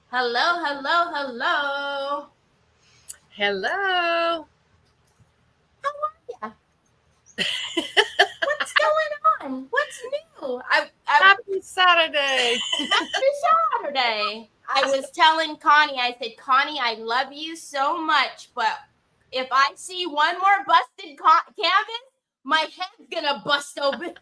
Hello, hello, hello. Hello. How are ya? What's going on? What's new? Happy Saturday. Happy Saturday. I was telling Connie, I said, Connie, I love you so much, but if I see one more busted canvas, my head's gonna bust open.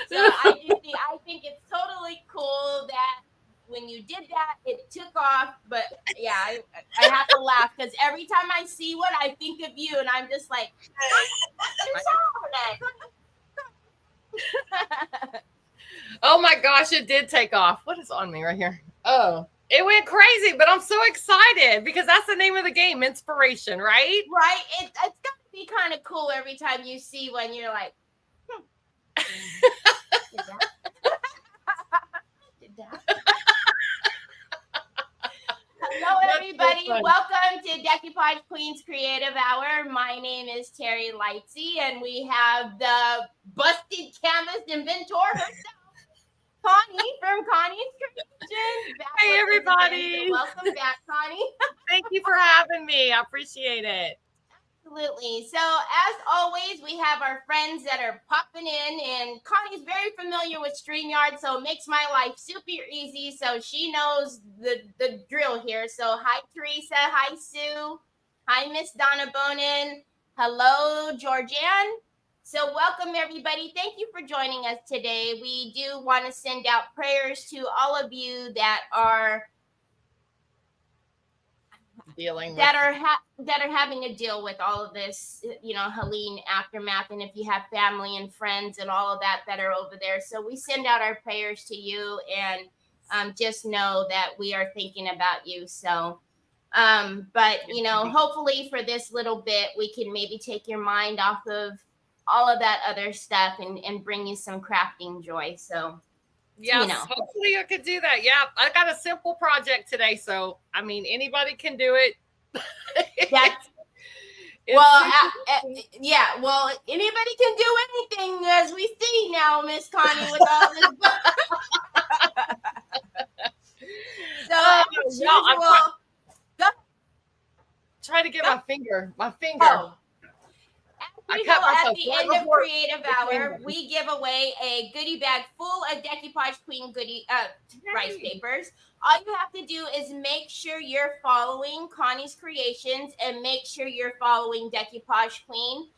So I think it's totally cool that when you did that, it took off. But yeah, I have to laugh because every time I see one, I think of you, and I'm just like, oh my gosh, it did take off. What is on me right here? Oh, it went crazy, but I'm so excited because that's the name of the game, inspiration, right? Right. It's got to be kind of cool every time you see one. You're like, did that? Hello, everybody. Welcome to Decoupage Queen's Creative Hour. My name is Teri Lightsey, and we have the busted canvas inventor herself, Connie from Connie's Creation. Hey, everybody. So welcome back, Connie. Thank you for having me. I appreciate it. Absolutely. So as always, we have our friends that are popping in, and Connie's very familiar with StreamYard, so it makes my life super easy. So she knows the drill here. So hi, Teresa. Hi, Sue. Hi, Miss Donna Bonin. Hello, Georgianne. So welcome, everybody. Thank you for joining us today. We do want to send out prayers to all of you that are that are having to deal with all of this, Helene aftermath, and if you have family and friends and all of that are over there. So we send out our prayers to you, and just know that we are thinking about you. So but hopefully for this little bit we can maybe take your mind off of all of that other stuff and bring you some crafting joy. So yes, hopefully I could do that. Yeah, I got a simple project today, so I mean anybody can do it. Well, anybody can do anything, as we see now, Miss Connie, with all this. So try to get my finger. Oh. At the end of Creative Hour, we give away a goodie bag full of Decoupage Queen rice papers. All you have to do is make sure you're following Connie's Creations and make sure you're following Decoupage Queen.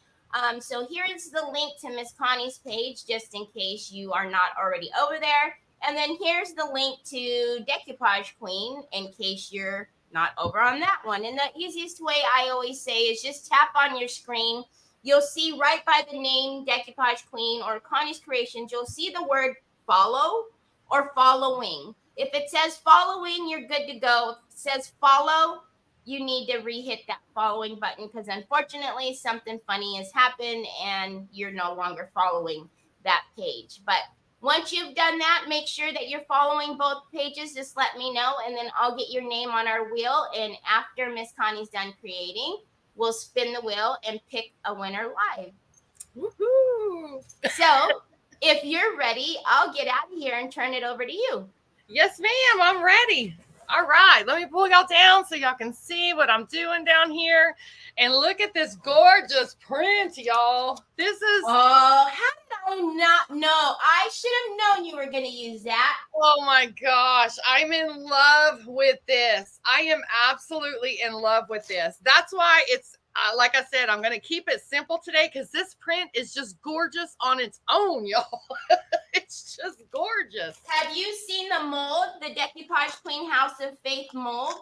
So here is the link to Miss Connie's page, just in case you are not already over there. And then here's the link to Decoupage Queen in case you're not over on that one. And the easiest way I always say is just tap on your screen. You'll see right by the name Decoupage Queen or Connie's Creations, you'll see the word follow or following. If it says following, you're good to go. If it says follow, you need to re-hit that following button because unfortunately something funny has happened and you're no longer following that page. But once you've done that, make sure that you're following both pages. Just let me know and then I'll get your name on our wheel. And after Miss Connie's done creating, we'll spin the wheel and pick a winner live. Woohoo! So if you're ready, I'll get out of here and turn it over to you. Yes, ma'am. I'm ready. All right. Let me pull y'all down so y'all can see what I'm doing down here. And look at this gorgeous print, y'all. This is... Oh, how did I not know? I should have known you were going to use that. Oh, my gosh. I'm in love with this. I am absolutely in love with this. That's why it's, like I said, I'm going to keep it simple today because this print is just gorgeous on its own, y'all. It's just gorgeous. Have you seen the mold, the Decoupage Queen House of Faith mold?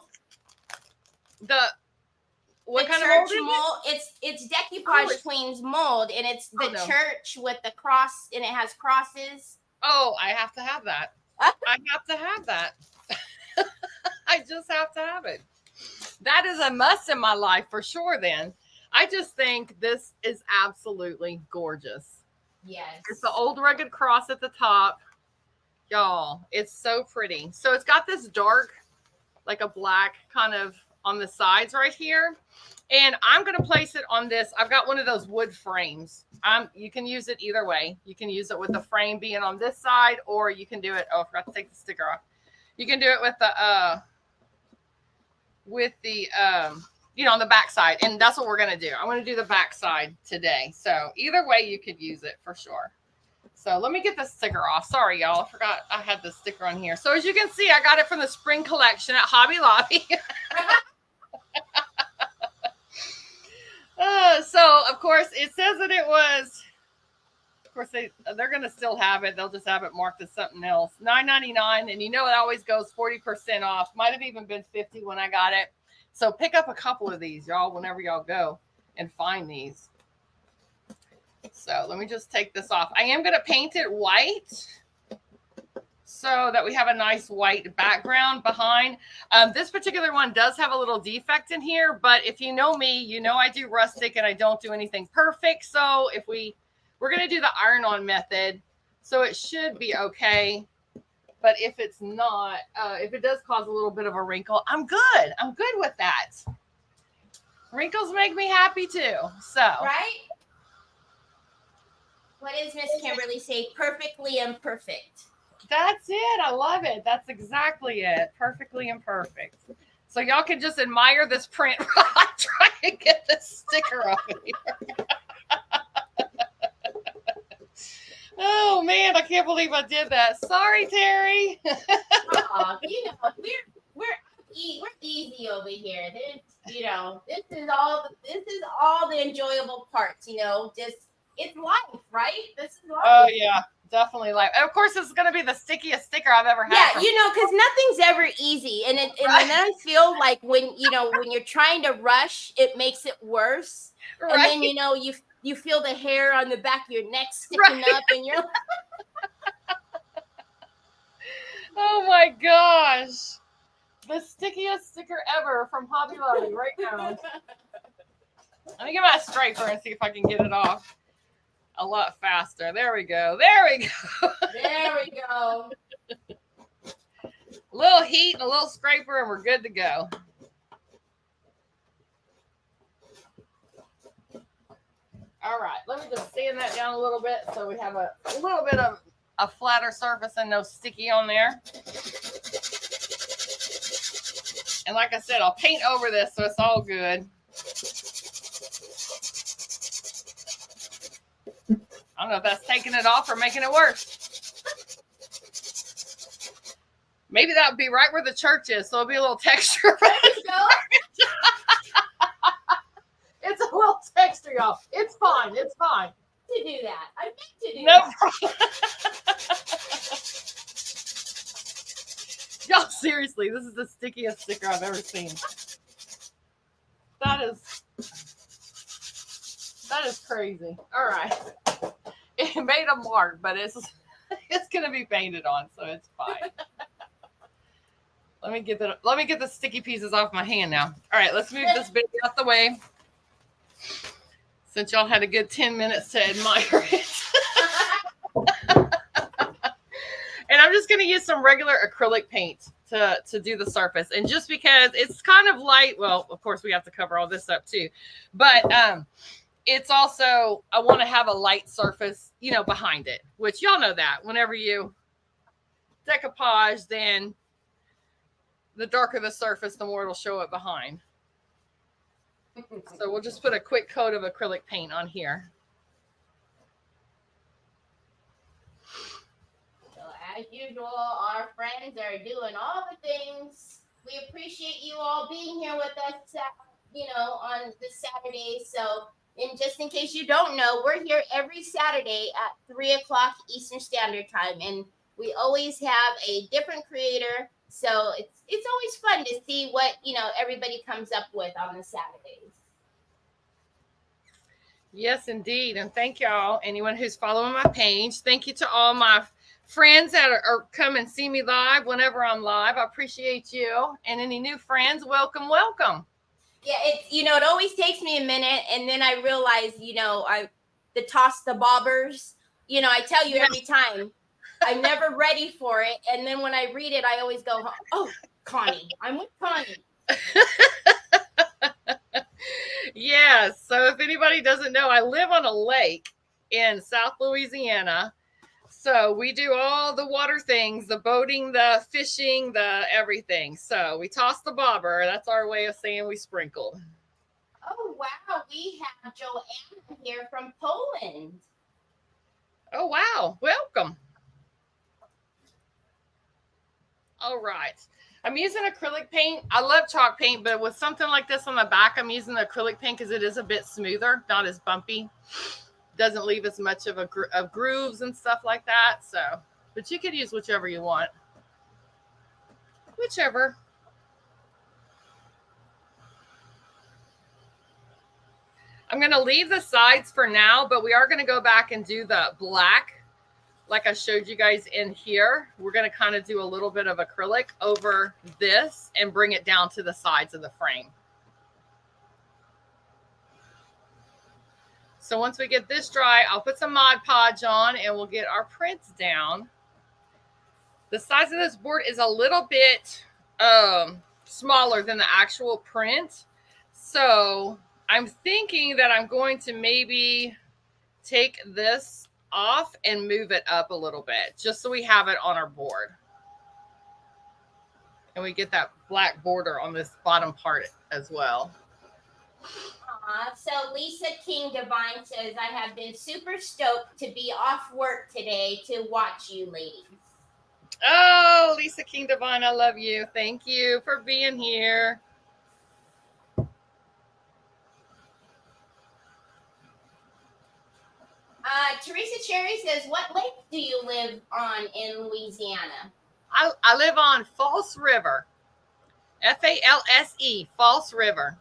What the kind church of mold is it? It's Decoupage Queen's mold, and it's the church with the cross, and it has crosses. Oh, I have to have that. I have to have that. I just have to have it. That is a must in my life for sure. Then I just think this is absolutely gorgeous. Yes. It's the old rugged cross at the top. Y'all, it's so pretty. So it's got this dark, like a black kind of on the sides right here. And I'm going to place it on this. I've got one of those wood frames. You can use it either way. You can use it with the frame being on this side, or you can do it. Oh, I forgot to take the sticker off. You can do it with the, on the back side. And that's what we're going to do. I'm going to do the back side today. So either way, you could use it for sure. So let me get the sticker off. Sorry, y'all. I forgot I had the sticker on here. So as you can see, I got it from the spring collection at Hobby Lobby. So of course it says that it was, of course they're going to still have it. They'll just have it marked as something else. $9.99. And you know, it always goes 40% off. Might have even been 50 when I got it. So pick up a couple of these, y'all, whenever y'all go and find these. So let me just take this off. I am going to paint it white so that we have a nice white background behind. This particular one does have a little defect in here, but if you know me, you know I do rustic and I don't do anything perfect. So if we're going to do the iron-on method, so it should be okay. But if it's not, if it does cause a little bit of a wrinkle, I'm good. I'm good with that. Wrinkles make me happy too. So right. What does Miss Kimberly say? Perfectly imperfect. That's it. I love it. That's exactly it. Perfectly imperfect. So y'all can just admire this print while I try to get this sticker off of here. Oh man, I can't believe I did that. Sorry, Teri. You know, we're easy over here. This is all the enjoyable parts. You know, just it's life, right? This is life. Oh yeah, definitely life. And of course, this is going to be the stickiest sticker I've ever had. Yeah, you know, because nothing's ever easy, and then I feel like when you're trying to rush, it makes it worse. Right. And then you feel the hair on the back of your neck sticking up, and you're. Oh my gosh. The stickiest sticker ever from Hobby Lobby right now. Let me get my striper and see if I can get it off a lot faster. There we go. There we go. There we go. A little heat and a little scraper and we're good to go. All right. Let me just sand that down a little bit so we have a little bit of a flatter surface and no sticky on there. And like I said, I'll paint over this so it's all good. I don't know if that's taking it off or making it worse. Maybe that would be right where the church is, so it'll be a little texture. It's a little texture, y'all. It's fine. It's fine. To do that. I meant to do that. Y'all, seriously, this is the stickiest sticker I've ever seen. That is crazy. All right. It made a mark, but it's going to be painted on, so it's fine. Let me get the sticky pieces off my hand now. All right, let's move this baby out the way. Since y'all had a good 10 minutes to admire it. And I'm just going to use some regular acrylic paint to do the surface. And just because it's kind of light, well, of course we have to cover all this up too. But it's also, I want to have a light surface, behind it. Which y'all know that. Whenever you decoupage, then the darker the surface, the more it'll show up behind. So we'll just put a quick coat of acrylic paint on here. So as usual, our friends are doing all the things. We appreciate you all being here with us, on this Saturday. So, and just in case you don't know, we're here every Saturday at 3:00 Eastern Standard Time, and we always have a different creator. So it's always fun to see what everybody comes up with on the Saturdays. Yes, indeed. And thank y'all, anyone who's following my page. Thank you to all my friends that are come and see me live whenever I'm live. I appreciate you. And any new friends, welcome, welcome. Yeah, it always takes me a minute, and then I realize, the toss the bobbers. I tell you every time, I'm never ready for it. And then when I read it, I always go, oh, Connie, I'm with Connie. Yes. So if anybody doesn't know, I live on a lake in South Louisiana. So we do all the water things, the boating, the fishing, the everything. So we toss the bobber. That's our way of saying we sprinkle. Oh, wow. We have Joanna here from Poland. Oh, wow. Welcome. All right. I'm using acrylic paint. I love chalk paint, but with something like this on the back, I'm using the acrylic paint because it is a bit smoother, not as bumpy. Doesn't leave as much of grooves and stuff like that. So, but you could use whichever you want. Whichever. I'm going to leave the sides for now, but we are going to go back and do the black like I showed you guys in here. We're going to kind of do a little bit of acrylic over this and bring it down to the sides of the frame. So once we get this dry, I'll put some Mod Podge on and we'll get our prints down. The size of this board is a little bit smaller than the actual print. So I'm thinking that I'm going to maybe take this off and move it up a little bit just so we have it on our board. And we get that black border on this bottom part as well. So Lisa King Divine says, I have been super stoked to be off work today to watch you ladies. Oh, Lisa King Divine, I love you. Thank you for being here. Teresa Cherry says, what lake do you live on in Louisiana? I live on False River. False, False River.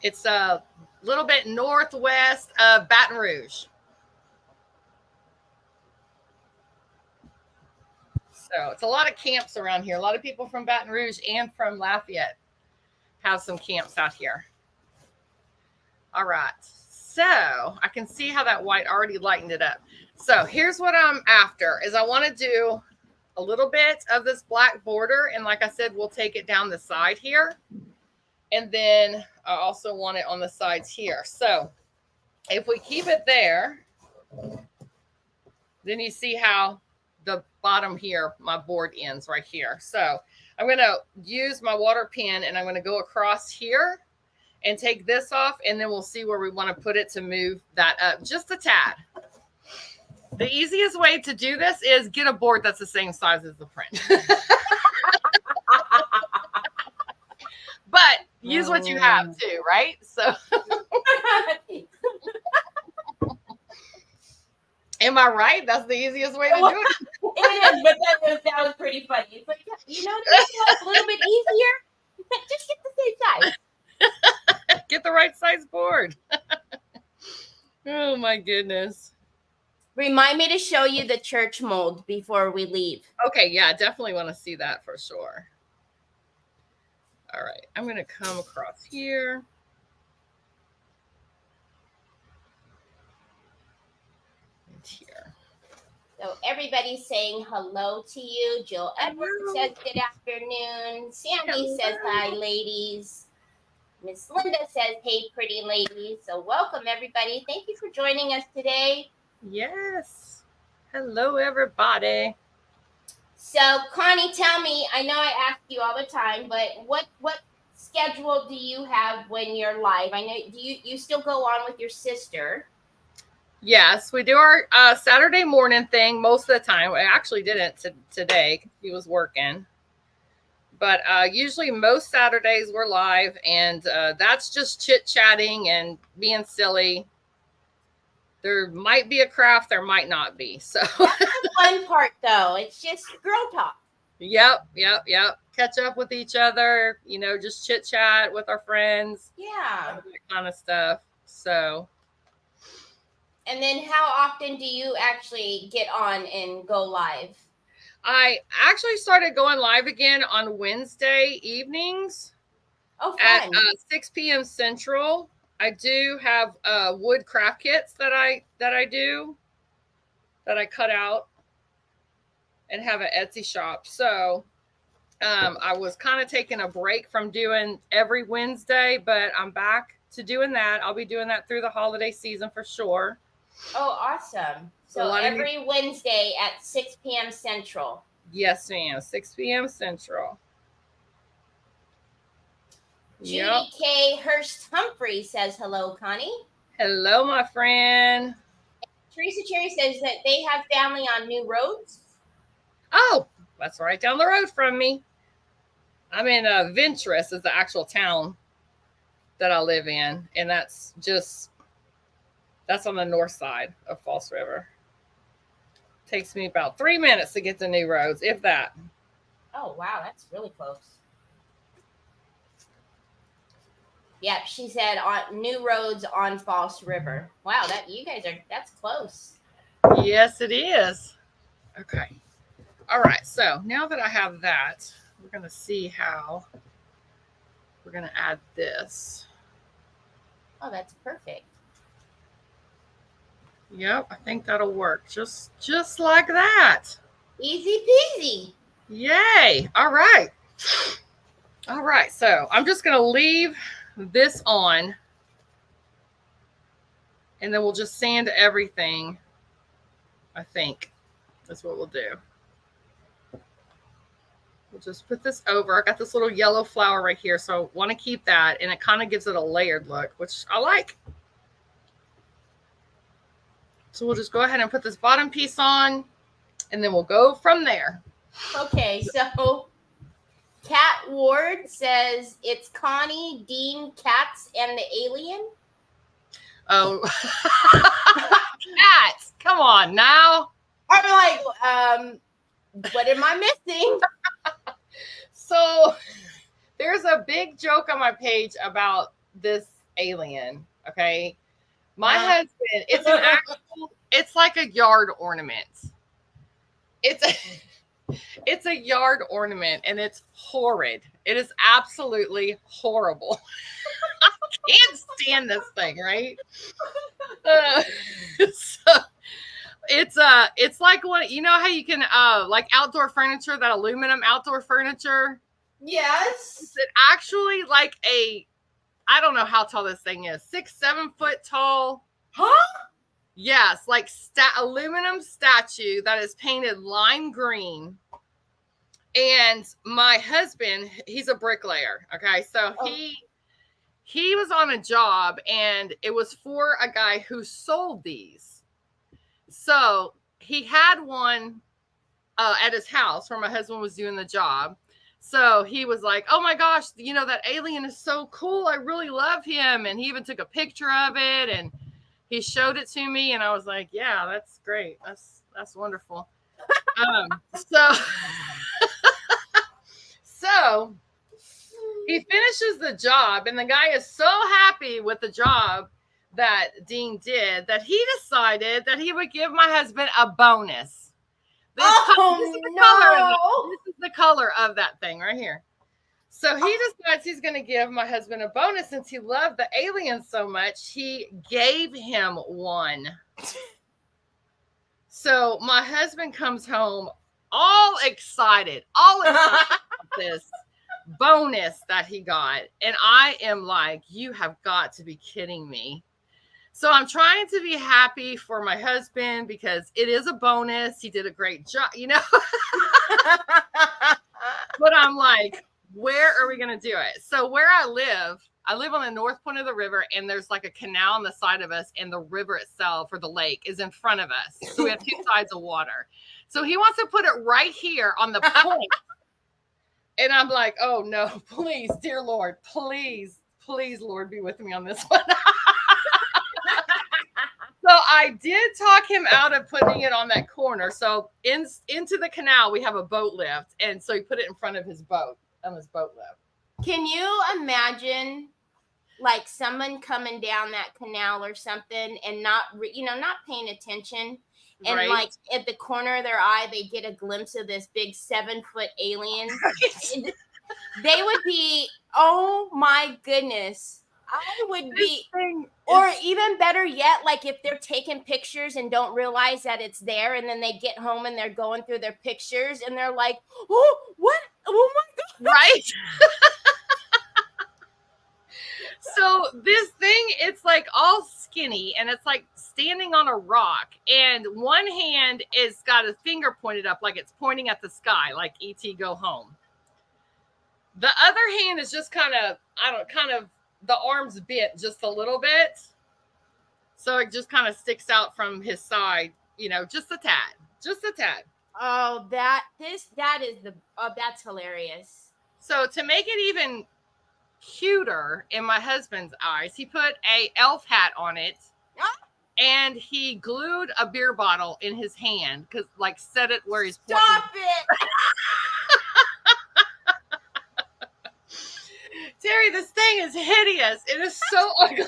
It's a little bit northwest of Baton Rouge. So it's a lot of camps around here. A lot of people from Baton Rouge and from Lafayette have some camps out here. All right. So I can see how that white already lightened it up. So here's what I'm after is I want to do a little bit of this black border. And like I said, we'll take it down the side here. And then I also want it on the sides here. So if we keep it there, then you see how the bottom here, my board ends right here. So I'm going to use my water pen and I'm going to go across here and take this off. And then we'll see where we want to put it to move that up just a tad. The easiest way to do this is get a board that's the same size as the print. But use what you have too, right? So am I right? That's the easiest way to do it. It is, but that was pretty funny. It's like, a little bit easier. Just get the same size. Get the right size board. Oh my goodness. Remind me to show you the church mold before we leave. Okay, yeah, definitely want to see that for sure. All right, I'm going to come across here. And here. So everybody's saying hello to you. Jill Edwards says good afternoon. Sandy says hi, ladies. Miss Linda says, hey, pretty ladies. So welcome, everybody. Thank you for joining us today. Yes. Hello, everybody. So, Connie, tell me, I know I ask you all the time, but what schedule do you have when you're live? I know, do you still go on with your sister? Yes, we do our Saturday morning thing most of the time. I actually didn't today because he was working. But usually most Saturdays we're live, and that's just chit-chatting and being silly. There might be a craft, there might not be. So that's the fun part, though. It's just girl talk. Yep. Catch up with each other, just chit chat with our friends. Yeah. That kind of stuff. So. And then how often do you actually get on and go live? I actually started going live again on Wednesday evenings. Oh, at fun. 6 p.m. Central. I do have wood craft kits that I do that I cut out and have an Etsy shop. So I was kind of taking a break from doing every Wednesday, but I'm back to doing that. I'll be doing that through the holiday season for sure. Oh, awesome. So every Wednesday at 6 p.m. Central. Yes, ma'am. 6 p.m. Central. Judy K. Hurst Humphrey says, hello, Connie. Hello, my friend. Teresa Cherry says that they have family on New Roads. Oh, that's right down the road from me. I'm in Ventress is the actual town that I live in. And that's on the north side of False River. Takes me about 3 minutes to get to New Roads, if that. Oh, wow. That's really close. Yep, she said on New Roads on False River. Wow, that's close. Yes, it is. Okay. All right. So now that I have that, we're going to see how we're going to add this. Oh, that's perfect. Yep, I think that'll work. Just like that. Easy peasy. Yay. All right. So I'm just going to leave this on, and then we'll just sand everything. I think that's what we'll do. We'll just put this over. I got this little yellow flower right here, so I want to keep that, and it kind of gives it a layered look, which I like. So we'll just go ahead and put this bottom piece on, and then we'll go from there. Okay, so Kat Ward says it's Connie, Dean, Katz, and the alien. Oh, Cats! Come on now. I'm like, what am I missing? So there's a big joke on my page about this alien. Okay, my husband. It's like a yard ornament. It's a yard ornament, and it's horrid. It is absolutely horrible. I can't stand this thing, right? So it's like what how you can like outdoor furniture, that aluminum outdoor furniture. Yes. It's actually like I don't know how tall this thing is, 6-7 foot tall. Huh? Yes, like aluminum statue that is painted lime green. And my husband, he's a bricklayer. Okay, so he was on a job, and it was for a guy who sold these. So he had one at his house where my husband was doing the job. So he was like, oh my gosh, that alien is so cool. I really love him. And he even took a picture of it, and he showed it to me. And I was like, yeah, that's great. That's wonderful. So he finishes the job, and the guy is so happy with the job that Dean did that he decided that he would give my husband a bonus. This is the color of that thing right here. So he decides he's going to give my husband a bonus since he loved the alien so much. He gave him one. So my husband comes home all excited about this bonus that he got. And I am like, you have got to be kidding me. So I'm trying to be happy for my husband because it is a bonus. He did a great job, But I'm like, where are we going to do it? So where I live on the north point of the river, and there's like a canal on the side of us, and the river itself, or the lake, is in front of us. So we have two sides of water. So he wants to put it right here on the point. And I'm like, oh no, please, dear Lord, please, Lord, be with me on this one. So I did talk him out of putting it on that corner. So into the canal, we have a boat lift. And so he put it in front of his boat, on his boat lift. Can you imagine like someone coming down that canal or something and not paying attention, and Right. like at the corner of their eye they get a glimpse of this big 7-foot alien? Right. They would be, oh my goodness. I would be, or even better yet, like if they're taking pictures and don't realize that it's there, and then they get home and they're going through their pictures and they're like, oh, what? Oh my God. Right. So this thing, it's like all skinny and it's like standing on a rock, and one hand is got a finger pointed up like it's pointing at the sky, like E.T. go home. The other hand is just kind of the arms bent just a little bit. So it just kind of sticks out from his side, just a tad. Oh, that's hilarious. So to make it even cuter in my husband's eyes, he put a elf hat on it, and he glued a beer bottle in his hand, because like set it where he's pointing. Stop it. Teri, this thing is hideous. It is so ugly.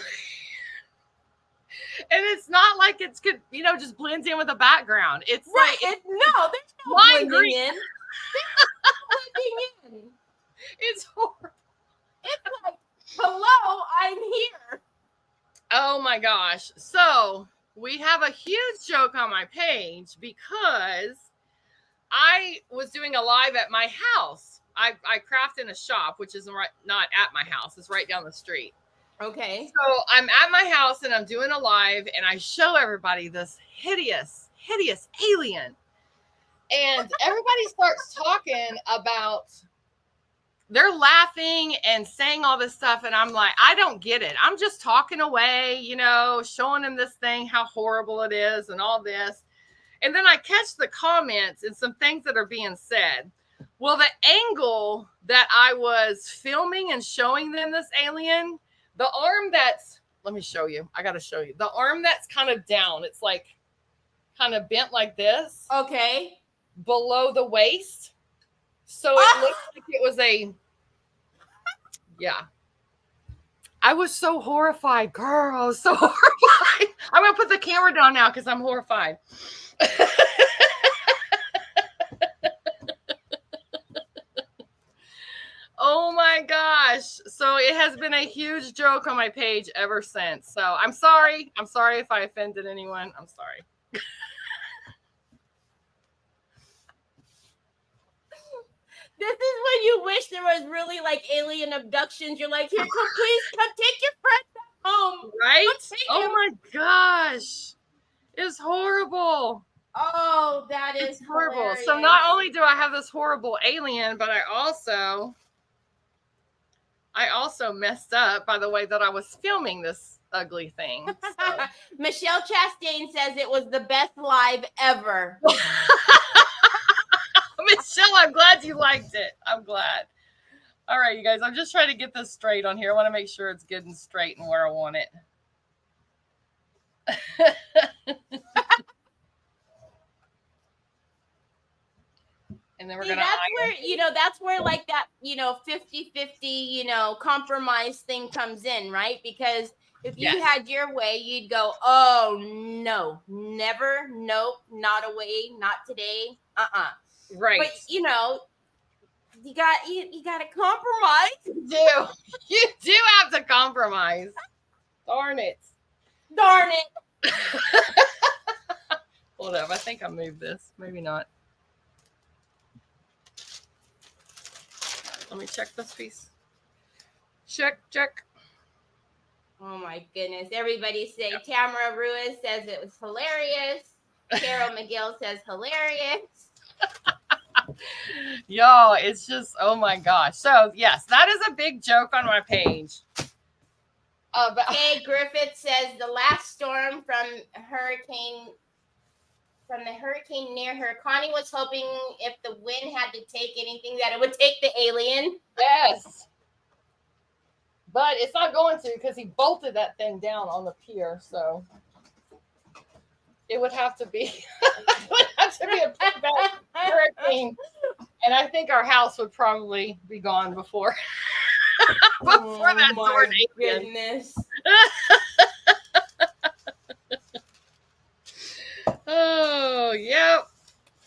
And it's not like it's good, just blends in with the background. It's right. Like there's no lime blending in. Blending in. It's horrible. It's like, hello, I'm here. Oh my gosh. So we have a huge joke on my page because I was doing a live at my house. I craft in a shop, which is not at my house. It's right down the street. Okay. So I'm at my house and I'm doing a live, and I show everybody this hideous alien. And everybody starts talking about, they're laughing and saying all this stuff. And I'm like, I don't get it. I'm just talking away, showing them this thing, how horrible it is and all this. And then I catch the comments and some things that are being said. Well, the angle that I was filming and showing them this alien, the arm let me show you. I got to show you. The arm that's kind of down, it's like kind of bent like this. Okay. Below the waist. So it looks like it was yeah. I was so horrified, girl. I was so horrified. I'm going to put the camera down now because I'm horrified. Oh my gosh. So it has been a huge joke on my page ever since. So I'm sorry. I'm sorry if I offended anyone. I'm sorry. This is when you wish there was really like alien abductions. You're like, here, please come take your friend back home. Right? Oh my gosh. It's horrible. Oh, that is horrible. Hilarious. So not only do I have this horrible alien, but I also messed up by the way that I was filming this ugly thing. So. Michelle Chastain says it was the best live ever. Michelle, I'm glad you liked it. I'm glad. All right, you guys, I'm just trying to get this straight on here. I want to make sure it's good and straight and where I want it. And then we're going to that's where like that, 50-50, compromise thing comes in, right? Because if you had your way, you'd go, oh no, never, nope, not a way, not today. Right. But you got to compromise. You do have to compromise. Darn it. Hold up. I think I moved this. Maybe not. Let me check this piece. Check. Oh my goodness. Everybody say Tamara Ruiz says it was hilarious. Carol McGill says hilarious. Yo, it's just, oh my gosh. So yes, that is a big joke on my page. Kay Griffith says the last storm from the hurricane near her, Connie was hoping if the wind had to take anything that it would take the alien. Yes. But it's not going to because he bolted that thing down on the pier. So It would have to be, it would have to be a pretty bad hurricane. And I think our house would probably be gone before, before that tornado. Goodness. Oh, yep.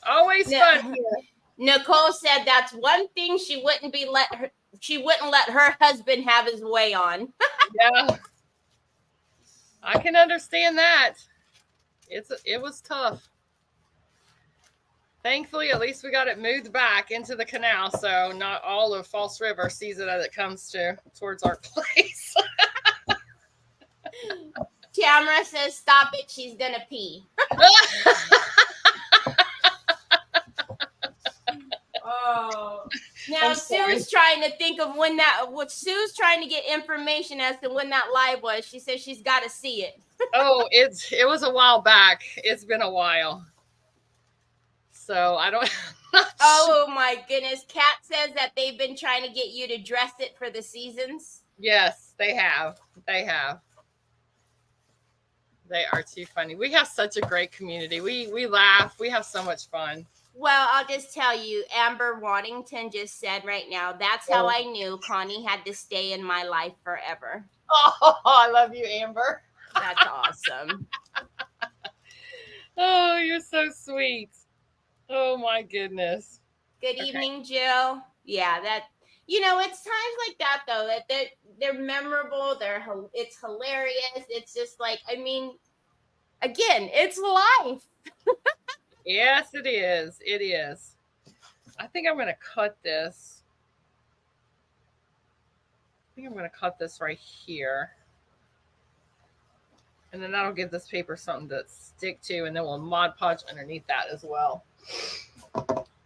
Always fun here. Nicole said that's one thing she wouldn't let her husband have his way on. Yeah. I can understand that. It was tough. Thankfully, at least we got it moved back into the canal, so not all of False River sees it as it comes towards our place. Tamara says, "Stop it! She's gonna pee." Oh. Now Sue's trying to think of Sue's trying to get information as to when that live was. She says she's got to see it. Oh, it was a while back. It's been a while. So I don't. Oh my goodness. Kat says that they've been trying to get you to dress it for the seasons. Yes, they have. They have. They are too funny. We have such a great community. We laugh. We have so much fun. Well, I'll just tell you, Amber Waddington just said right now, that's how I knew Connie had to stay in my life forever. Oh, I love you, Amber. That's awesome. Oh, you're so sweet. Oh my goodness. Good evening, Jill. Yeah, it's times like that though that they're memorable. It's hilarious. It's just like, I mean, again, it's life. Yes, it is. It is. I think I'm going to cut this. I think I'm going to cut this right here. And then that'll give this paper something to stick to, and then we'll Mod Podge underneath that as well.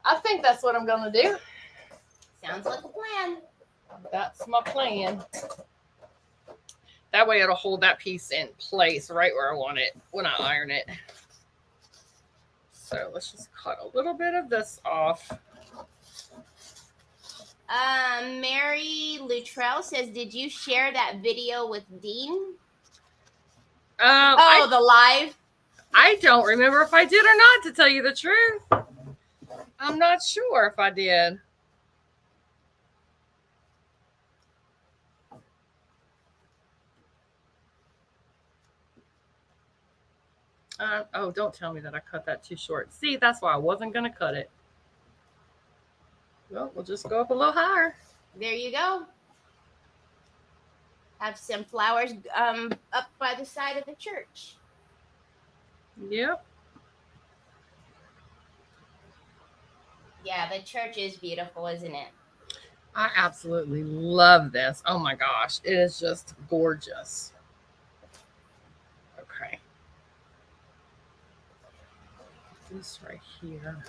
I think that's what I'm going to do. Sounds like a plan. That's my plan. That way it'll hold that piece in place right where I want it when I iron it. So let's just cut a little bit of this off. Mary Luttrell says, did you share that video with Dean? The live? I don't remember if I did or not, to tell you the truth. I'm not sure if I did. Oh, don't tell me that I cut that too short. See, that's why I wasn't going to cut it. Well, we'll just go up a little higher. There you go. Have some flowers up by the side of the church. Yep. Yeah, the church is beautiful, isn't it? I absolutely love this. Oh my gosh, it is just gorgeous. Okay. This right here.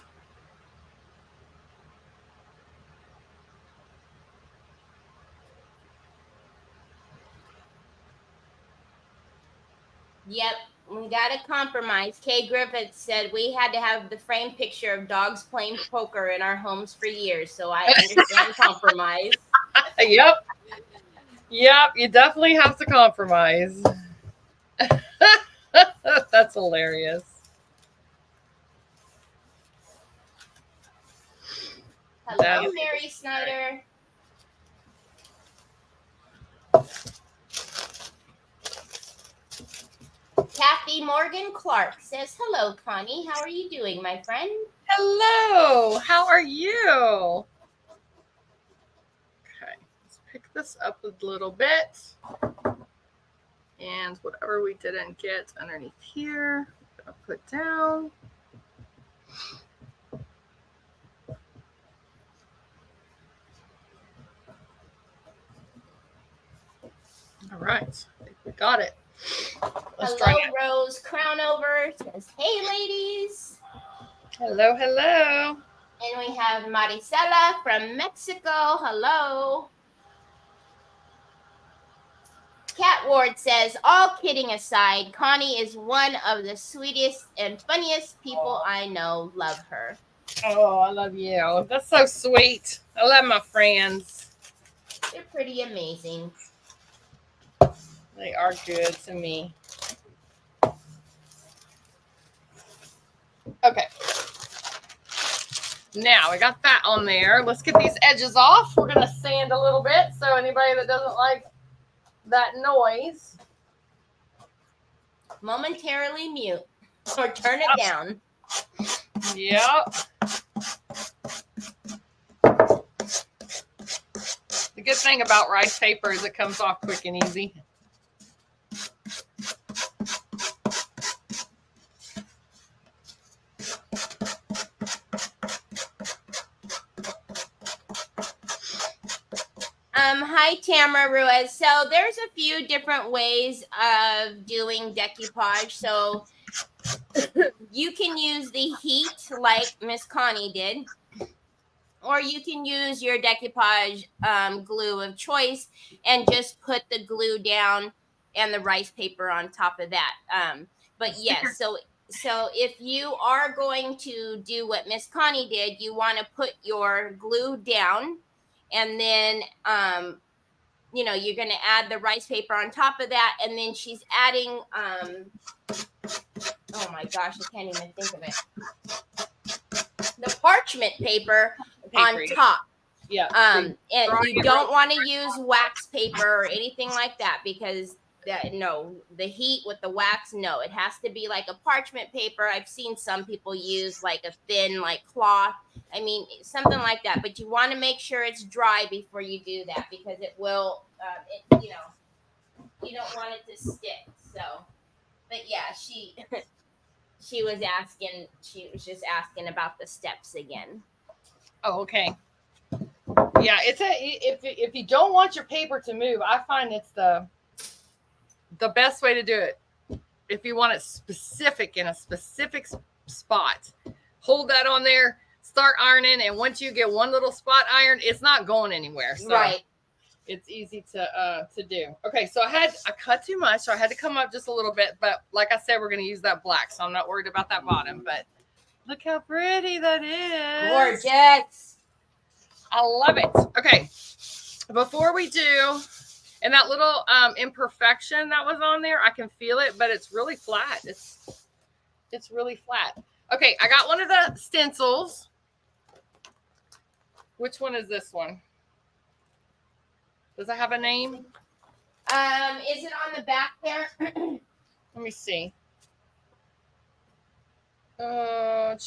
Yep, we got to compromise. Kay Griffith said we had to have the framed picture of dogs playing poker in our homes for years, so I understand compromise. Yep. Yep, you definitely have to compromise. That's hilarious. Hello, Mary Snyder. Kathy Morgan Clark says, hello, Connie. How are you doing, my friend? Hello. How are you? Okay. Let's pick this up a little bit. And whatever we didn't get underneath here, I'll put down. All right. I think we got it. Hello, Rose Crownover says, hey, ladies. Hello, hello. And we have Maricela from Mexico. Hello. Cat Ward says, all kidding aside, Connie is one of the sweetest and funniest people I know. Love her. Oh, I love you. That's so sweet. I love my friends. They're pretty amazing. They are good to me. Okay. Now we got that on there. Let's get these edges off. We're going to sand a little bit. So anybody that doesn't like that noise. Momentarily mute or turn it down. Yep. The good thing about rice paper is it comes off quick and easy. Hi, Tamara Ruiz. So there's a few different ways of doing decoupage. So you can use the heat like Miss Connie did, or you can use your decoupage glue of choice and just put the glue down and the rice paper on top of that. But yes, so if you are going to do what Miss Connie did, you want to put your glue down, and then you know, you're going to add the rice paper on top of that, and then she's adding oh my gosh, I can't even think of it, the parchment paper on top. Yeah. And you don't want to use wax paper or anything like that, because the heat with the wax, no, it has to be like a parchment paper. I've seen some people use like a thin like cloth. I mean, something like that, but you want to make sure it's dry before you do that, because it will, you know, you don't want it to stick. So, but yeah, she was just asking about the steps again. Oh, okay. Yeah, if you don't want your paper to move, I find it's the best way to do it. If you want it specific in a specific spot, hold that on there, start ironing, and once you get one little spot ironed, it's not going anywhere. So right. It's easy to do. Okay, so I cut too much, so I had to come up just a little bit. But like I said, we're going to use that black, so I'm not worried about that bottom. But look how pretty that is. Gorgeous. I love it. Okay, before we do, and that little imperfection that was on there, I can feel it, but it's really flat. It's really flat. Okay, I got one of the stencils. Which one is this one? Does it have a name? Is it on the back there? Let me see. I'm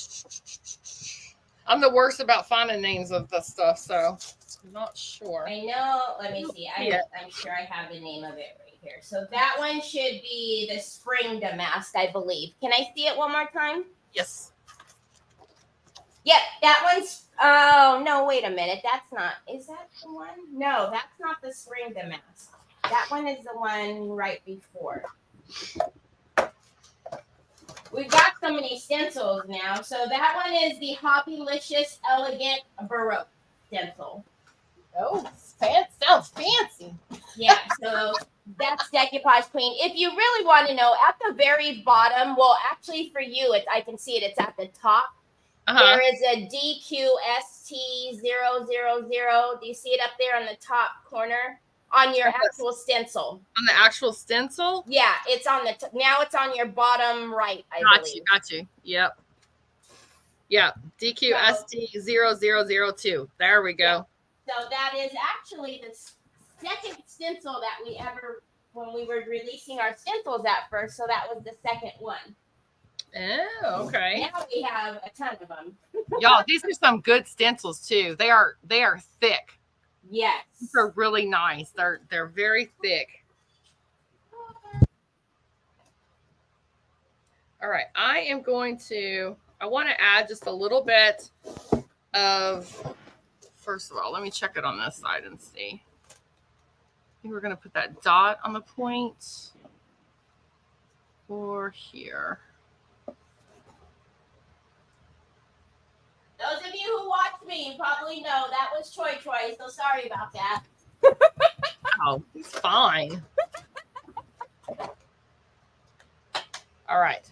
the worst about finding names of the stuff, so I'm not sure. I know. Let me see. I'm sure I have the name of it right here. So that one should be the spring damask, I believe. Can I see it one more time? Yes. Yep, that one's. Oh no! Wait a minute. That's not. Is that the one? No, that's not the spring damask. That one is the one right before. We've got so many stencils now. So that one is the Hobbylicious Elegant Baroque stencil. Oh, sounds fancy. Yeah, so that's Decoupage Queen. If you really want to know, at the very bottom, well, actually for you, I can see it. It's at the top. There is a DQST 000. Do you see it up there on the top corner on your actual stencil? On the actual stencil? Yeah, it's on the now. It's on your bottom right. I believe. Got you. Yep. Yeah, DQST 0002. There we go. Yeah. So that is actually the second stencil that we ever, when we were releasing our stencils at first. So that was the second one. Oh, okay. Now we have a ton of them. Y'all, these are some good stencils too. They are thick. Yes. They're really nice. They're very thick. All right. I want to add just a little bit of, first of all, let me check it on this side and see. I think we're going to put that dot on the point or here. Those of you who watch me probably know that was Choi, so sorry about that. Oh, it's fine. All right.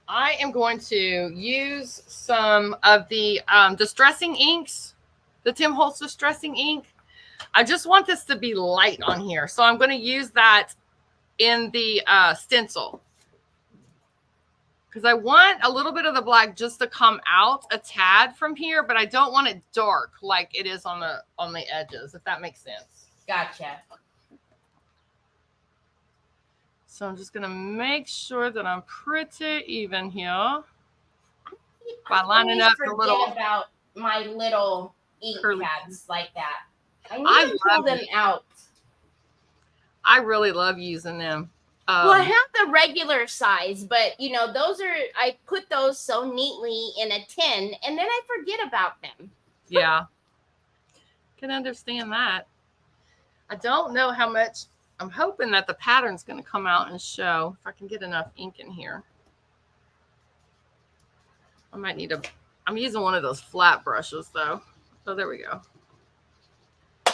I am going to use some of the distressing inks, the Tim Holtz distressing ink. I just want this to be light on here. So I'm going to use that in the stencil. because I want a little bit of the black just to come out a tad from here, but I don't want it dark like it is on the edges, if that makes sense. Gotcha. So I'm just going to make sure that I'm pretty even here by lining up the little. About my little ink pads like that. I need to pull them out. I really love using them. Well, I have the regular size, but you know, those are, I put those so neatly in a tin and then I forget about them. Yeah. Can understand that. I don't know how much. I'm hoping that the pattern's going to come out and show if I can get enough ink in here. I might need I'm using one of those flat brushes though. So there we go.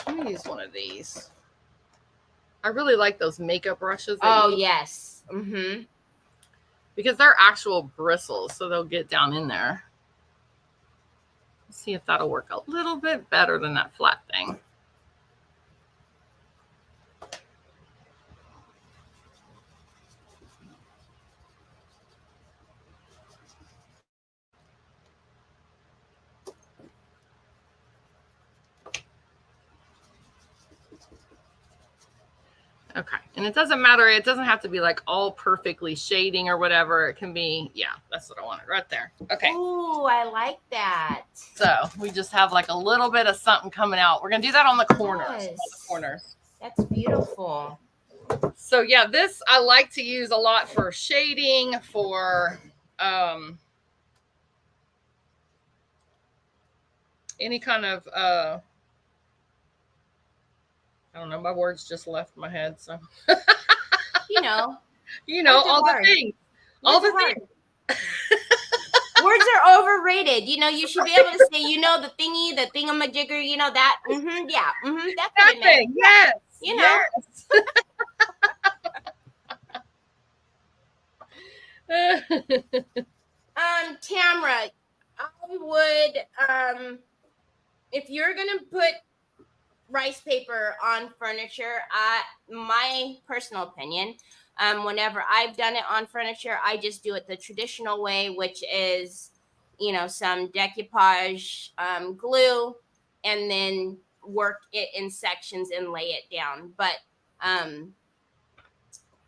Let me use one of these. I really like those makeup brushes. Oh, yes. Mm-hmm. Because they're actual bristles, so they'll get down in there. Let's see if that'll work a little bit better than that flat thing. Okay, and it doesn't matter. It doesn't have to be like all perfectly shading or whatever. It can be, yeah, that's what I wanted right there. Okay. Oh, I like that. So we just have like a little bit of something coming out. We're going to do that on the corners. Yes. On the corners. That's beautiful. So yeah, this I like to use a lot for shading, for any kind of I don't know, my words just left my head, so you know all the things. All the things. Words are overrated. You know, you should be able to say, the thingy, the thingamajigger, that. Mm-hmm, yeah. Mm-hmm, that's that thing. Yes. You know. Yes. Tamara, I would, if you're gonna put rice paper on furniture, my personal opinion, whenever I've done it on furniture, I just do it the traditional way, which is, some decoupage glue, and then work it in sections and lay it down. But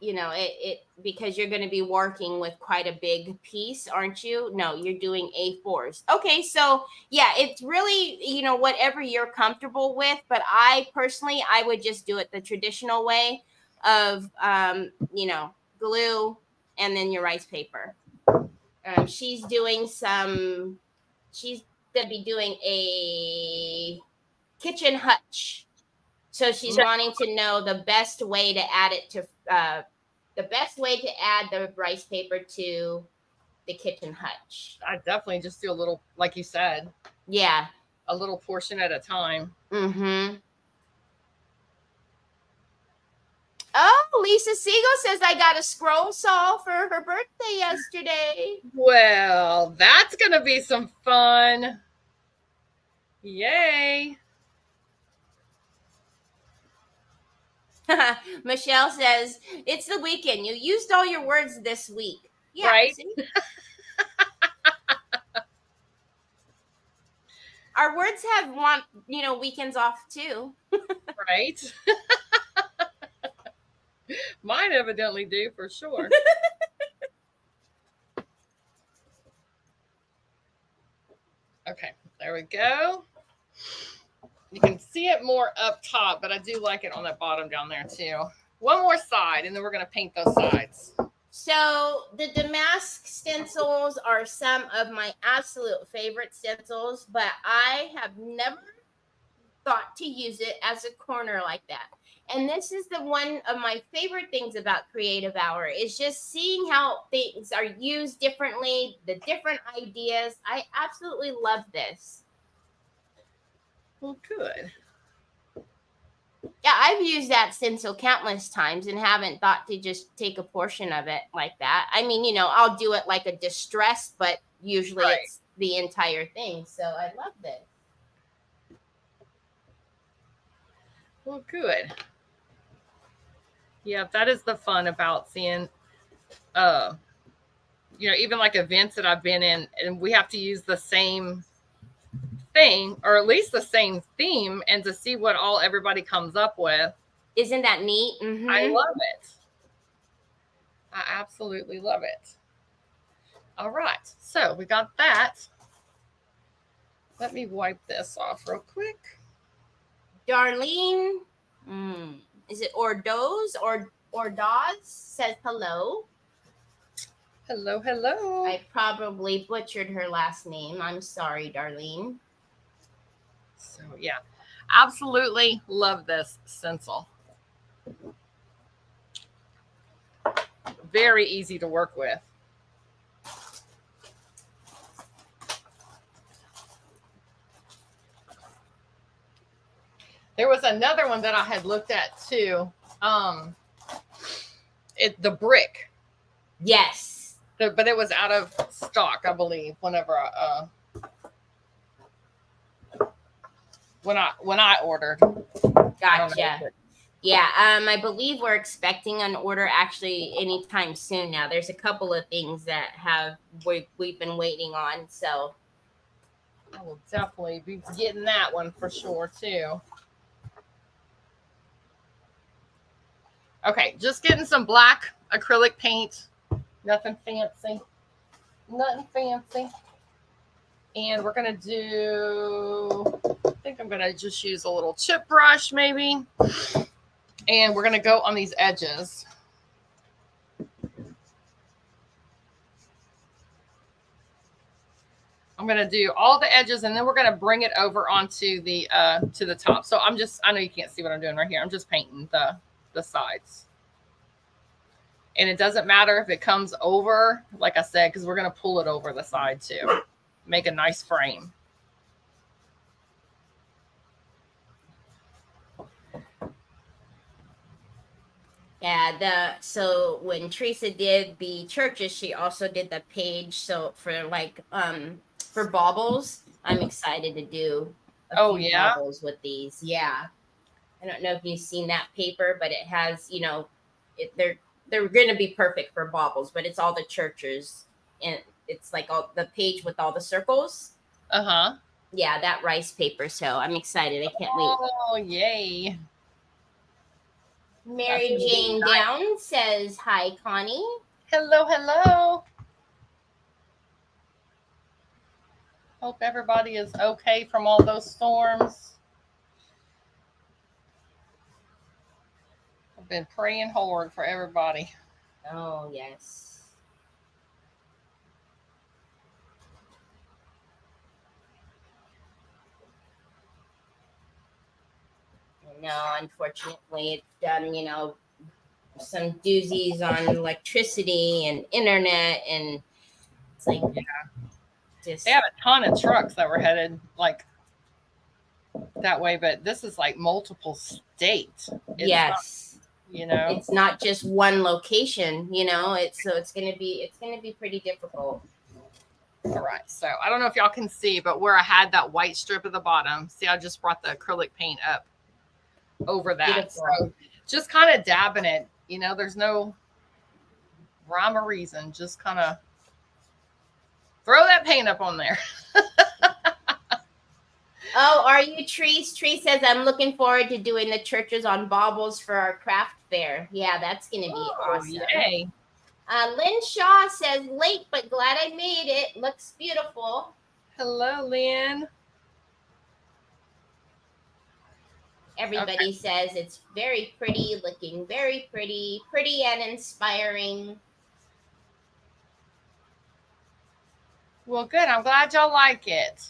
it because you're going to be working with quite a big piece, aren't you? No, you're doing A4s. Okay, so yeah, it's really, whatever you're comfortable with, but I personally would just do it the traditional way of glue and then your rice paper. She's going to be doing a kitchen hutch. So she's wanting to know the best way to add it to the rice paper to the kitchen hutch. I definitely just do a little, like you said. Yeah. A little portion at a time. Mm-hmm. Oh, Lisa Siegel says I got a scroll saw for her birthday yesterday. Well, that's going to be some fun. Yay. Michelle says, it's the weekend. You used all your words this week. Yeah, right? Our words have weekends off too. Right? Mine evidently do, for sure. Okay, there we go. You can see it more up top, but I do like it on that bottom down there too. One more side, and then we're going to paint those sides. So the damask stencils are some of my absolute favorite stencils, but I have never thought to use it as a corner like that. And this is the one of my favorite things about Creative Hour, is just seeing how things are used differently, the different ideas. I absolutely love this. Well, good. Yeah, I've used that stencil countless times and haven't thought to just take a portion of it like that. I mean, I'll do it like a distress, but usually it's the entire thing. So I love this. Well, good. Yeah, that is the fun about seeing you know, even like events that I've been in, and we have to use the same thing or at least the same theme, and to see what all everybody comes up with. Isn't that neat? I love it. I absolutely love it. All right, so we got that. Let me wipe this off real quick. Darlene, is it Ordoz or Dawes says hello. Hello, hello. I probably butchered her last name. I'm sorry, Darlene. So yeah, absolutely love this stencil. Very easy to work with. There was another one that I had looked at too. The brick. Yes. But it was out of stock, I believe, whenever when I ordered. Gotcha. Yeah, I believe we're expecting an order actually anytime soon now. There's a couple of things that we've been waiting on, so I will definitely be getting that one for sure too. Okay, just getting some black acrylic paint. Nothing fancy. Nothing fancy. And we're going to do, I think I'm going to just use a little chip brush maybe. And we're going to go on these edges. I'm going to do all the edges, and then we're going to bring it over onto the to the top. So I know you can't see what I'm doing right here. I'm just painting the sides. And it doesn't matter if it comes over, like I said, because we're going to pull it over the side too. Make a nice frame. Yeah, so when Teresa did the churches, she also did the page. So for baubles, I'm excited to do a few baubles with these. Yeah. I don't know if you've seen that paper, but it has, you know, they're going to be perfect for baubles, but it's all the churches, and it's like all the page with all the circles. Yeah, that rice paper. So I'm excited. I can't wait. Oh, yay. Mary Jane Down says, hi, Connie. Hello, hello. Hope everybody is okay from all those storms. I've been praying hard for everybody. Oh, yes. No, unfortunately, it's done, you know, some doozies on electricity and internet, and it's like, they have a ton of trucks that were headed like that way, but this is like multiple states. Yes, not, you know, it's not just one location, you know, it's gonna be pretty difficult. All right, so I don't know if y'all can see, but where I had that white strip at the bottom, see, I just brought the acrylic paint up over that. Beautiful. So just kind of dabbing it, you know, there's no rhyme or reason, just kind of throw that paint up on there. Oh, are you, Treese? Treese says, I'm looking forward to doing the churches on baubles for our craft fair. Yeah, that's going to be awesome. Yay. Lynn Shaw says, late, but glad I made it. Looks beautiful. Hello, Lynn. Everybody says it's very pretty, looking very pretty and inspiring. Well, good. I'm glad y'all like it.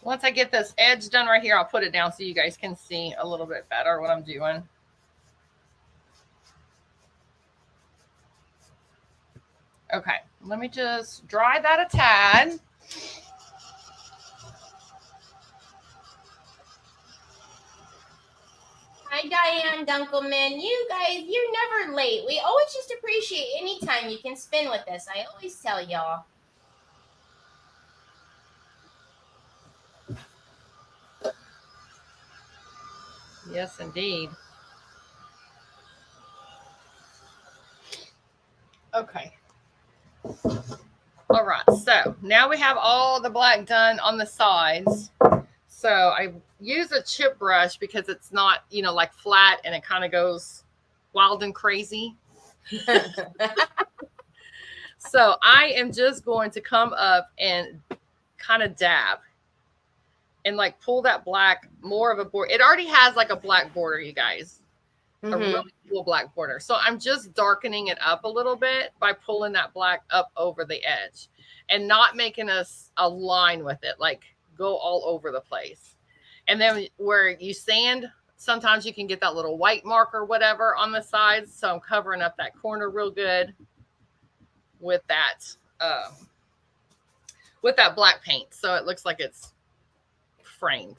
Once I get this edge done right here, I'll put it down so you guys can see a little bit better what I'm doing. Okay, let me just dry that a tad. Hi, Diane Dunkelman. You guys, you're never late. We always just appreciate any time you can spend with us. I always tell y'all. Yes, indeed. Okay. All right. So now we have all the black done on the sides. So I use a chip brush because it's not, you know, like flat and it kind of goes wild and crazy. So I am just going to come up and kind of dab and like pull that black more of a border. It already has like a black border, you guys. A really cool black border. So I'm just darkening it up a little bit by pulling that black up over the edge and not making a line with it, like go all over the place. And then where you sand, sometimes you can get that little white mark or whatever on the sides. So I'm covering up that corner real good with that black paint. So it looks like it's framed.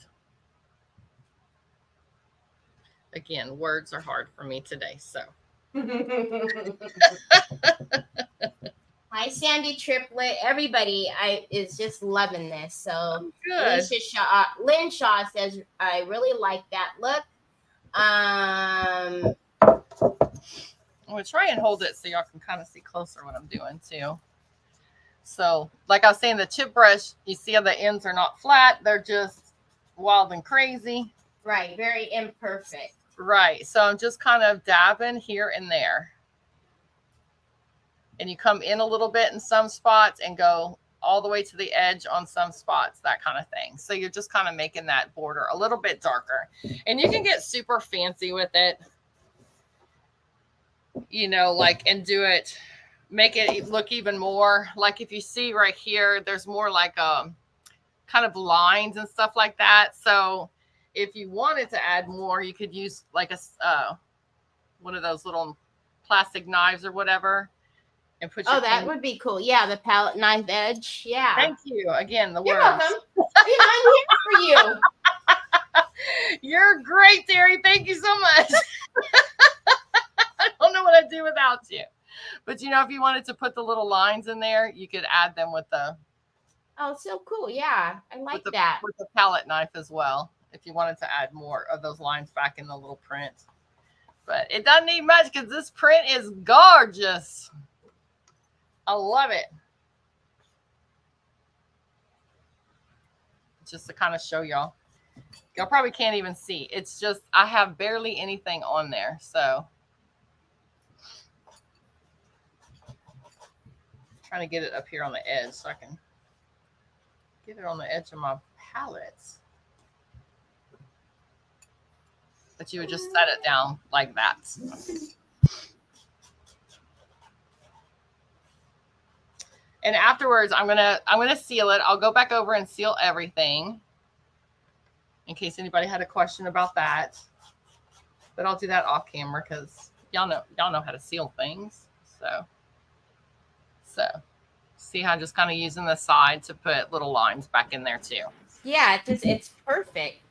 Again, words are hard for me today, so. Hi, Sandy Triplet. Everybody is just loving this. So good. Lynn Shaw says, I really like that look. I'm going to try and hold it so y'all can kind of see closer what I'm doing too. So like I was saying, the chip brush, you see how the ends are not flat. They're just wild and crazy. Right. Very imperfect. Right. So I'm just kind of dabbing here and there. And you come in a little bit in some spots and go all the way to the edge on some spots, that kind of thing. So you're just kind of making that border a little bit darker. And you can get super fancy with it, you know, like, and do it, make it look even more. Like if you see right here, there's more like kind of lines and stuff like that. So if you wanted to add more, you could use like a one of those little plastic knives or whatever, and put. Oh, that would be cool. Yeah, the palette knife edge. Yeah. Thank you again. The You're words. welcome. I'm here for you. You're great, Teri. Thank you so much. I don't know what I'd do without you. But you know, if you wanted to put the little lines in there, you could add them with the. Oh, so cool. Yeah, I like that. With the palette knife as well, if you wanted to add more of those lines back in the little print. But it doesn't need much because this print is gorgeous. I love it. Just to kind of show y'all. Y'all probably can't even see. It's just, I have barely anything on there. So. Trying to get it up here on the edge so I can get it on the edge of my palettes. But you would just set it down like that. And afterwards, I'm gonna seal it. I'll go back over and seal everything in case anybody had a question about that. But I'll do that off camera because y'all know how to seal things. So see how I'm just kind of using the side to put little lines back in there too. Yeah, it's perfect.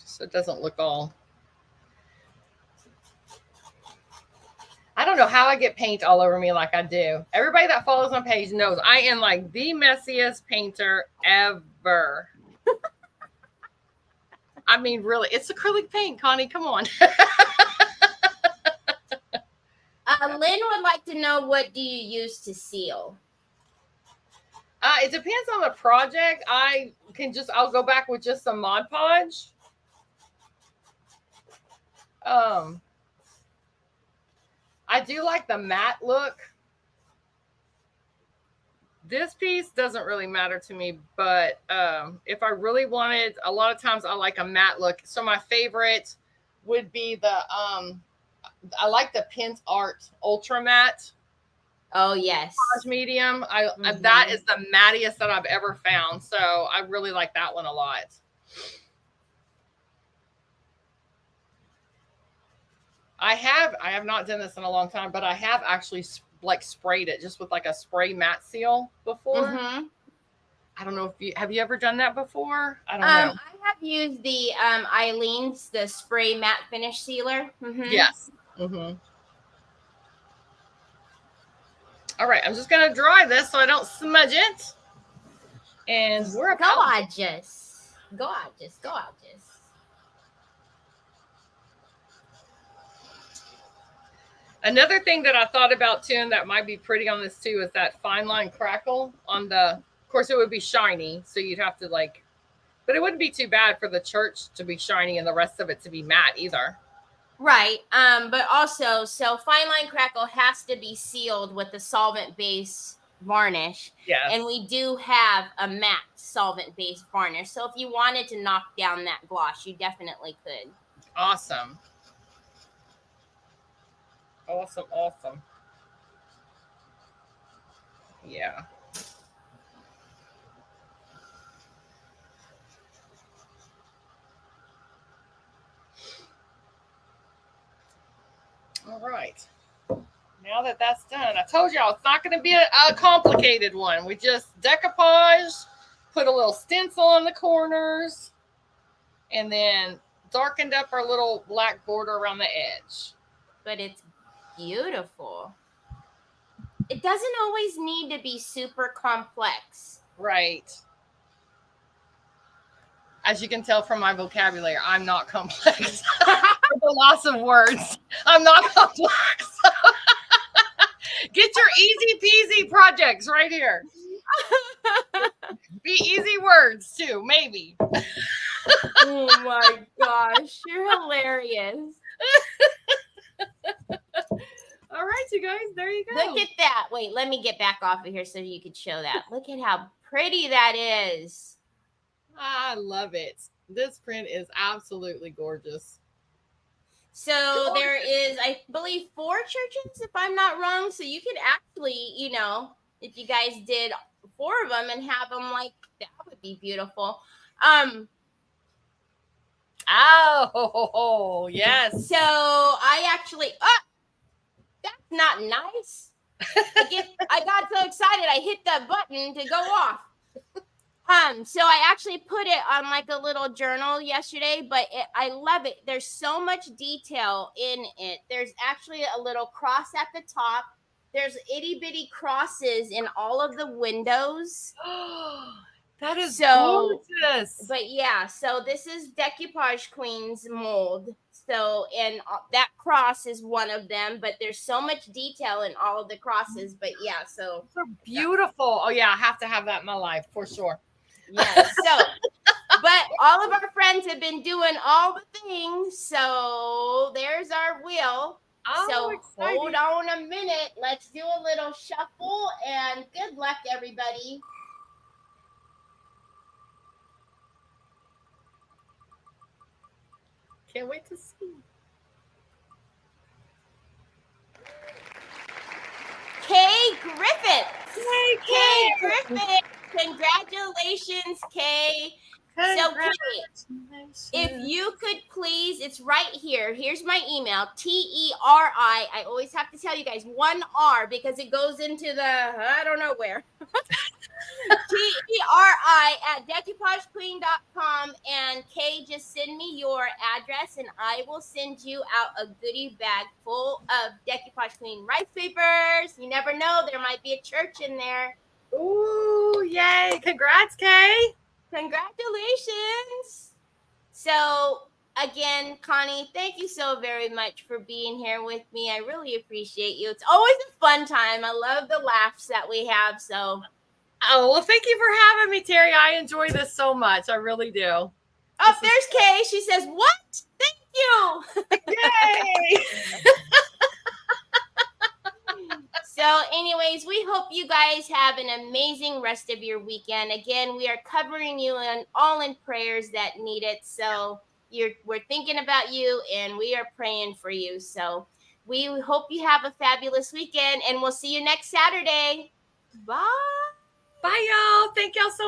So it doesn't look all. I don't know how I get paint all over me like I do. Everybody that follows my page knows I am like the messiest painter ever. I mean, really, it's acrylic paint, Connie. Come on. Lynn would like to know, what do you use to seal? It depends on the project. I'll go back with just some Mod Podge. I do like the matte look. This piece doesn't really matter to me, but if I really wanted, a lot of times I like a matte look. So my favorite would be the, I like the Pint Art Ultra Matte. Oh, yes. Medium. That is the mattiest that I've ever found. So I really like that one a lot. I have not done this in a long time, but I have actually like sprayed it just with like a spray matte seal before. I don't know if have you ever done that before? I don't know. I have used the Eileen's, the spray matte finish sealer. Yes. All right, I'm just gonna dry this so I don't smudge it. And we're about gorgeous. Another thing that I thought about too, and that might be pretty on this too, is that fine line crackle on the. Of course, it would be shiny, so you'd have to like, but it wouldn't be too bad for the church to be shiny and the rest of it to be matte either. Right. But also, so fine line crackle has to be sealed with the solvent base varnish. Yes. And we do have a matte solvent based varnish. So if you wanted to knock down that gloss, you definitely could. Awesome. Awesome. Yeah. All right. Now that that's done, I told y'all it's not going to be a complicated one. We just decoupage, put a little stencil on the corners, and then darkened up our little black border around the edge. But it's beautiful. It doesn't always need to be super complex. Right. As you can tell from my vocabulary, I'm not complex. The loss of words. I'm not complex. Get your easy peasy projects right here. Be easy words too, maybe. Oh my gosh, you're hilarious. All right, you guys, there you go. Look at that. Wait, let me get back off of here so you could show that. Look at how pretty that is. I love it. This print is absolutely gorgeous. So there is, I believe, 4 churches, if I'm not wrong. So you could actually, if you guys did 4 of them and have them like that, would be beautiful. Oh, yes. So I actually, that's not nice. I got so excited, I hit the button to go off. So I actually put it on like a little journal yesterday, but I love it. There's so much detail in it. There's actually a little cross at the top. There's itty bitty crosses in all of the windows. That is gorgeous. But yeah, so this is Decoupage Queen's mold. So, and that cross is one of them, but there's so much detail in all of the crosses. But yeah, so beautiful. Oh yeah, I have to have that in my life for sure. Yeah. So, but all of our friends have been doing all the things. So there's our wheel. So exciting. Hold on a minute. Let's do a little shuffle and good luck, everybody. Can't wait to see. Kay Griffith. Kay Griffith. Congratulations, Kay. So, Kay, if you could please, it's right here. Here's my email, TERI. I always have to tell you guys 1 R because it goes into the, I don't know where. TERI@decoupagequeen.com. And Kay, just send me your address and I will send you out a goodie bag full of Decoupage Queen rice papers. You never know, there might be a church in there. Ooh, yay. Congrats, Kay. Congratulations. So again, Connie, thank you so very much for being here with me. I really appreciate you. It's always a fun time. I love the laughs that we have. So well, thank you for having me, Teri. I enjoy this so much. I really do. Oh, there's Kay. She says, what? Thank you. Yay. So anyways, we hope you guys have an amazing rest of your weekend. Again, we are covering you in prayers that need it. So we're thinking about you and we are praying for you. So we hope you have a fabulous weekend and we'll see you next Saturday. Bye. Bye, y'all. Thank y'all so much.